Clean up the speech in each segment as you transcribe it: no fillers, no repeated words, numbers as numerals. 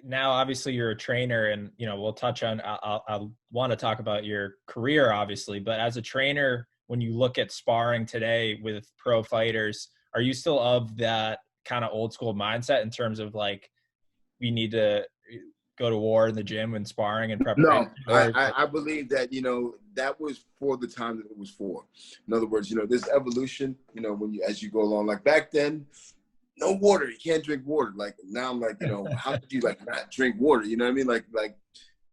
now obviously you're a trainer, and, you know, we'll touch on, I want to talk about your career obviously, but as a trainer, when you look at sparring today with pro fighters, are you still of that kind of old school mindset in terms of like, we need to go to war in the gym and sparring and preparation? No, I believe that, you know, that was for the time that it was for. In other words, you know, this evolution, you know, as you go along, like back then, no water, you can't drink water. Like now I'm like, you know, how could you like not drink water? You know what I mean? Like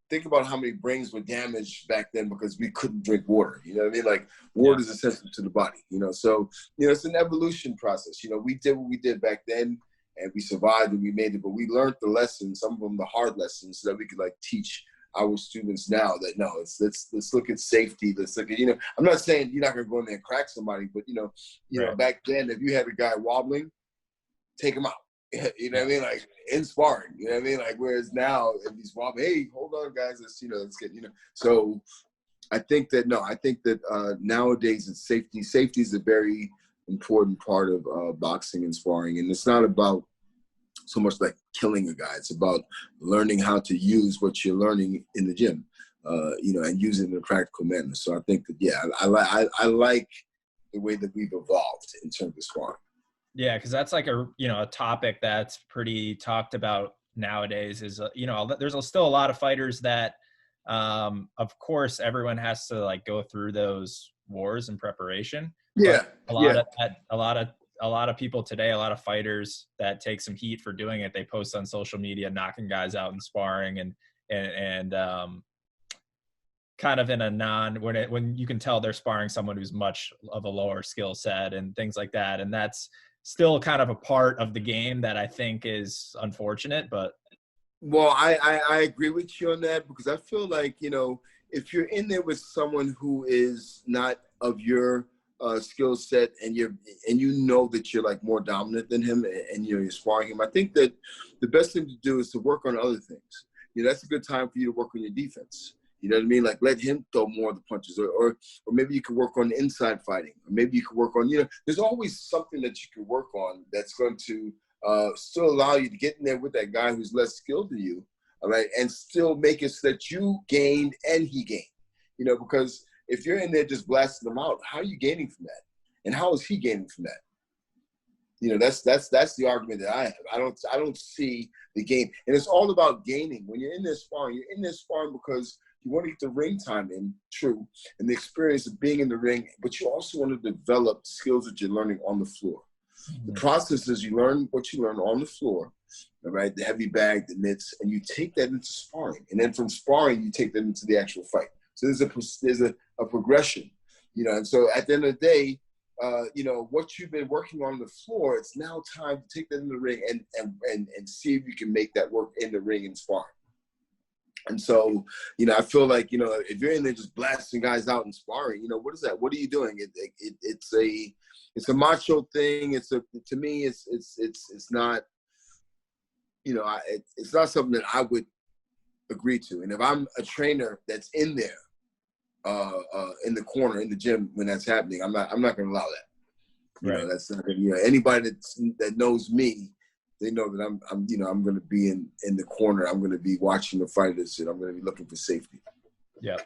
think about how many brains were damaged back then because we couldn't drink water. You know what I mean? Like water is essential to the body, you know? So, you know, it's an evolution process. You know, we did what we did back then and we survived and we made it, but we learned the lessons, some of them the hard lessons, so that we could like teach our students now that no, let's look at safety. Let's look at, you know, I'm not saying you're not gonna go in there and crack somebody, but you know, back then if you had a guy wobbling, take him out. You know what I mean? Like in sparring, you know what I mean? Like whereas now if he's wobbling, hey, hold on guys, let's get, you know. So I think that nowadays it's safety. Safety is a very important part of boxing and sparring, and it's not about so much like killing a guy. It's about learning how to use what you're learning in the gym, you know, and use it in a practical manner. So I think that I like the way that we've evolved in terms of sparring. Yeah, because that's like a topic that's pretty talked about nowadays. Is you know, there's still a lot of fighters that, of course, everyone has to like go through those wars in preparation. Yeah, but a lot of people today, a lot of fighters that take some heat for doing it. They post on social media knocking guys out in sparring and kind of in a when you can tell they're sparring someone who's much of a lower skill set and things like that. And that's still kind of a part of the game that I think is unfortunate, but. Well, I agree with you on that, because I feel like, you know, if you're in there with someone who is not of your skill set and you know that you're like more dominant than him and you're sparring him, I think that the best thing to do is to work on other things. You know, that's a good time for you to work on your defense. You know what I mean? Like let him throw more of the punches, or maybe you could work on inside fighting, or maybe you could work on, you know, there's always something that you can work on that's going to still allow you to get in there with that guy who's less skilled than you, all right, and still make it so that you gain and he gain. You know, because if you're in there just blasting them out, how are you gaining from that? And how is he gaining from that? You know, that's the argument that I have. I don't see the game. And it's all about gaining. When you're in this sparring, because you want to get the ring time in, true, and the experience of being in the ring, but you also want to develop skills that you're learning on the floor. Mm-hmm. The process is you learn what you learn on the floor, all right, the heavy bag, the mitts, and you take that into sparring. And then from sparring, you take that into the actual fight. So there's a progression, you know. And so at the end of the day, you know, what you've been working on the floor, it's now time to take that in the ring and see if you can make that work in the ring and sparring. And so, you know, I feel like, you know, if you're in there just blasting guys out and sparring, you know, what is that? What are you doing? It's a macho thing. To me, it's not, you know, it's not something that I would agree to. And if I'm a trainer that's in there, in the corner in the gym when that's happening, I'm not going to allow that. You know, that's not gonna, you know, anybody that knows me, they know that I'm going to be in the corner. I'm going to be watching the fighters, and I'm going to be looking for safety. Yeah.